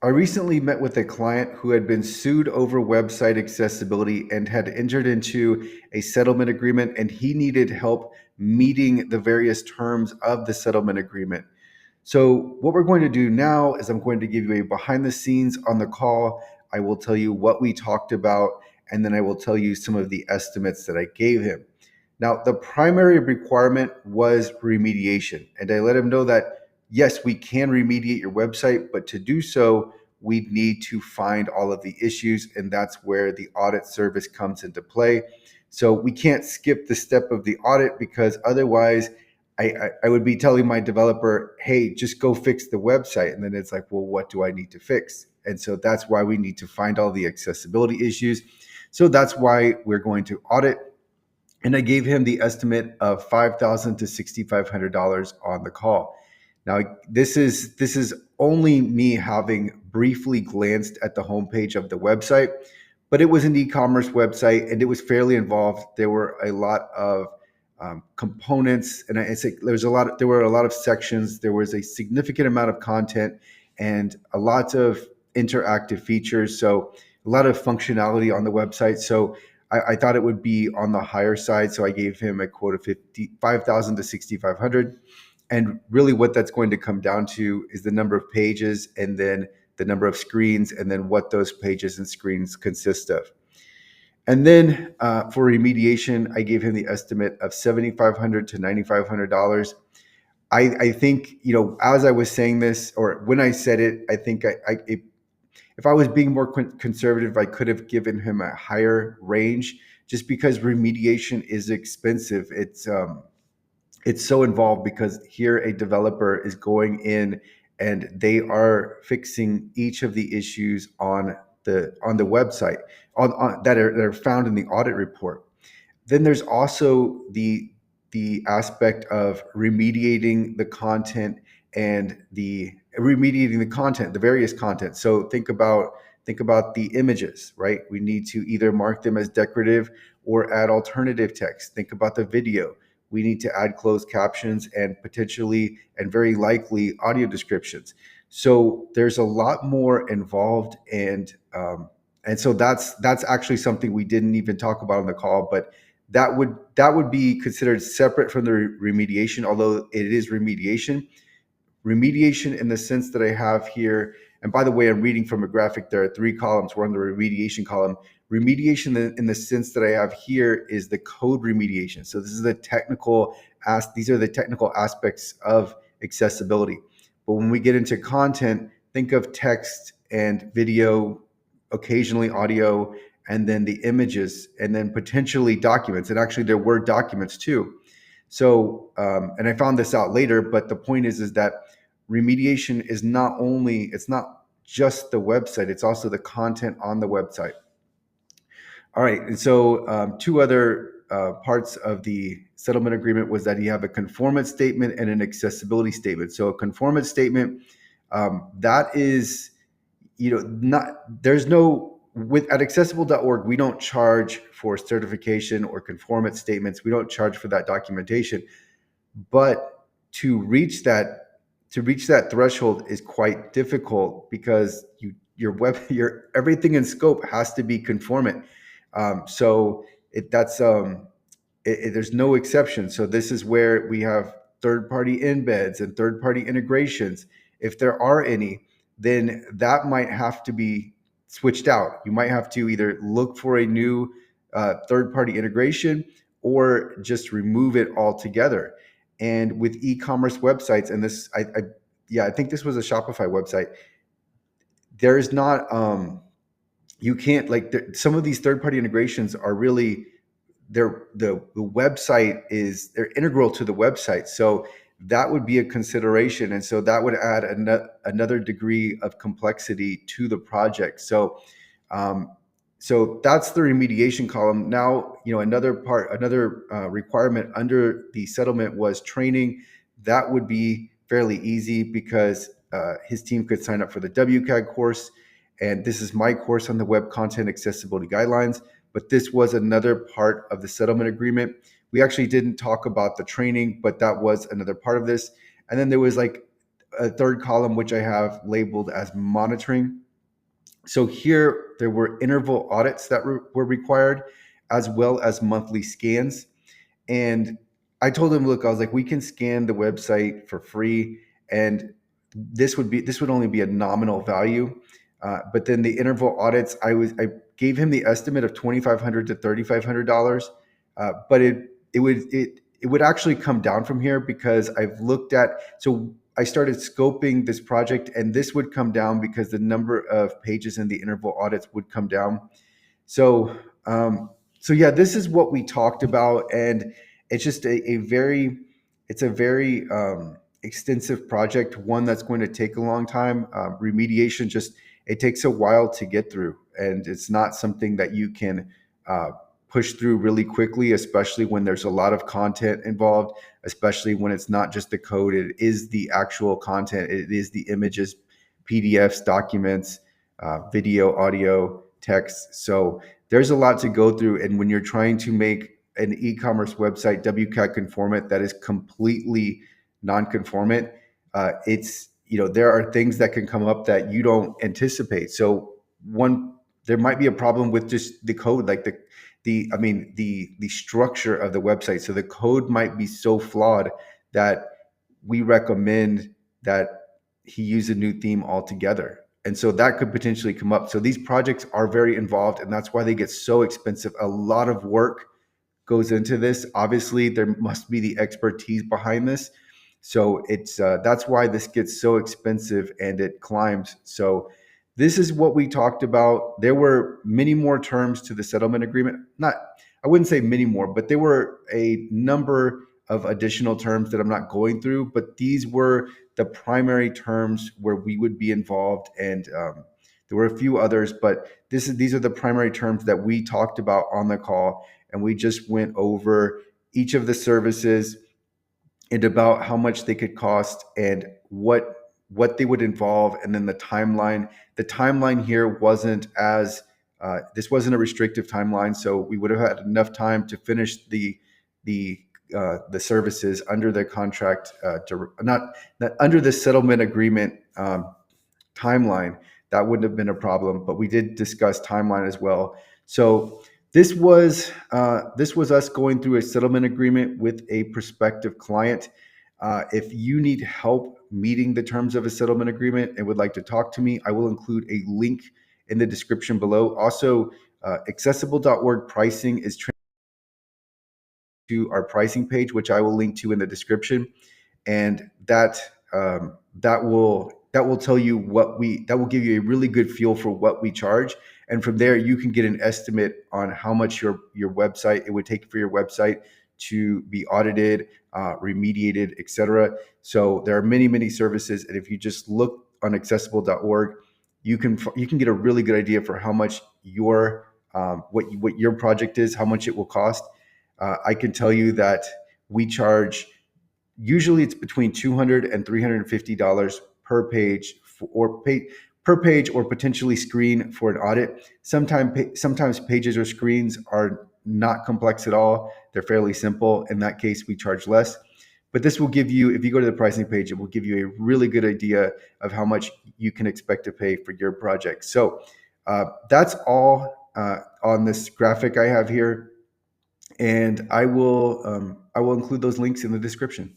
I recently met with a client who had been sued over website accessibility and had entered into a settlement agreement, and he needed help meeting the various terms of the settlement agreement. So, what we're going to do now is I'm going to give you a behind the scenes on the call. I will tell you what we talked about, and then I will tell you some of the estimates that I gave him. Now, the primary requirement was remediation, and I let him know that yes, we can remediate your website, but to do so, we need to find all of the issues, and that's where the audit service comes into play. So we can't skip the step of the audit because otherwise I would be telling my developer, hey, just go fix the website. And then it's like, well, what do I need to fix? And so that's why we need to find all the accessibility issues. So that's why we're going to audit. And I gave him the estimate of $5,000 to $6,500 on the call. Now, this is only me having briefly glanced at the homepage of the website, but it was an e-commerce website and it was fairly involved. There were a lot of components, and there were a lot of sections. There was a significant amount of content and a lot of interactive features. So a lot of functionality on the website. So I thought it would be on the higher side. So I gave him a quote of 5,000 to 6,500. And really what that's going to come down to is the number of pages and then the number of screens and then what those pages and screens consist of. And then for remediation, I gave him the estimate of $7,500 to $9,500. I think, as I was saying this, or when I said it, I think if I was being more conservative, I could have given him a higher range just because remediation is expensive. It's so involved because here a developer is going in and they are fixing each of the issues on the website that are found in the audit report. Then there's also the aspect of remediating the content and the various content. So think about the images, right? We need to either mark them as decorative or add alternative text. Think about the video. We need to add closed captions and potentially and very likely audio descriptions. So there's a lot more involved, and so that's actually something we didn't even talk about on the call, but that would be considered separate from the remediation, although it is remediation. Remediation in the sense that I have here, and by the way, I'm reading from a graphic. There are 3 columns. We're on the remediation column. Remediation in the sense that I have here is the code remediation. So these are the technical aspects of accessibility. But when we get into content, think of text and video, occasionally audio, and then the images, and then potentially documents. And actually there were documents too. So, and I found this out later, but the point is that remediation is it's not just the website, it's also the content on the website. All right, and so 2 other parts of the settlement agreement was that you have a conformance statement and an accessibility statement. So a conformance statement, that is, at accessible.org, we don't charge for certification or conformance statements. We don't charge for that documentation. But to reach that threshold is quite difficult because your everything in scope has to be conformant. So there's no exception. So this is where we have third-party embeds and third-party integrations. If there are any, then that might have to be switched out. You might have to either look for a new third-party integration or just remove it altogether. And with e-commerce websites, and this, I think this was a Shopify website, there's not, you can't, some of these third-party integrations are really, the website they're integral to the website. So that would be a consideration. And so that would add another degree of complexity to the project. So that's the remediation column. Now, another requirement under the settlement was training. That would be fairly easy because his team could sign up for the WCAG course. And this is my course on the Web Content Accessibility Guidelines. But this was another part of the settlement agreement. We actually didn't talk about the training, but that was another part of this. And then there was a third column, which I have labeled as monitoring. So here there were interval audits that were required, as well as monthly scans. And I told him, look, I was like, we can scan the website for free, and this would only be a nominal value. But then the interval audits, I gave him the estimate of $2,500 to $3,500, but it would actually come down from here because I've looked at, so I started scoping this project, and this would come down because the number of pages in the interval audits would come down. So, so yeah, this is what we talked about, and it's just it's a very extensive project, one that's going to take a long time. Remediation it takes a while to get through, and it's not something that you can push through really quickly, especially when there's a lot of content involved, especially when it's not just the code, it is the actual content, it is the images, PDFs, documents, video, audio, text. So there's a lot to go through. And when you're trying to make an e-commerce website WCAG conformant that is completely non-conformant, there are things that can come up that you don't anticipate. So there might be a problem with just the code, like the structure of the website. So the code might be so flawed that we recommend that he use a new theme altogether. And so that could potentially come up. So these projects are very involved, and that's why they get so expensive. A lot of work goes into this. Obviously, there must be the expertise behind this. So that's why this gets so expensive and it climbs. So this is what we talked about. There were many more terms to the settlement agreement. I wouldn't say many more, but there were a number of additional terms that I'm not going through, but these were the primary terms where we would be involved. And there were a few others, but these are the primary terms that we talked about on the call. And we just went over each of the services and about how much they could cost and what they would involve, and then the timeline. The timeline here wasn't this wasn't a restrictive timeline, so we would have had enough time to finish the services under the contract, not under the settlement agreement timeline. That wouldn't have been a problem, but we did discuss timeline as well. So this was us going through a settlement agreement with a prospective client. If you need help meeting the terms of a settlement agreement and would like to talk to me, I will include a link in the description below. Also, accessible.org pricing is to our pricing page, which I will link to in the description, and that will tell you that will give you a really good feel for what we charge. And from there, you can get an estimate on how much your website, it would take for your website to be audited, remediated, etc. So there are many services, and if you just look on accessible.org, you can get a really good idea for how much what your project is, how much it will cost. I can tell you that we charge, usually it's between $200 and $350 per page per page or potentially screen for an audit. Sometimes pages or screens are not complex at all. They're fairly simple. In that case, we charge less. But this will give you, if you go to the pricing page, it will give you a really good idea of how much you can expect to pay for your project. So that's all on this graphic I have here. And I will include those links in the description.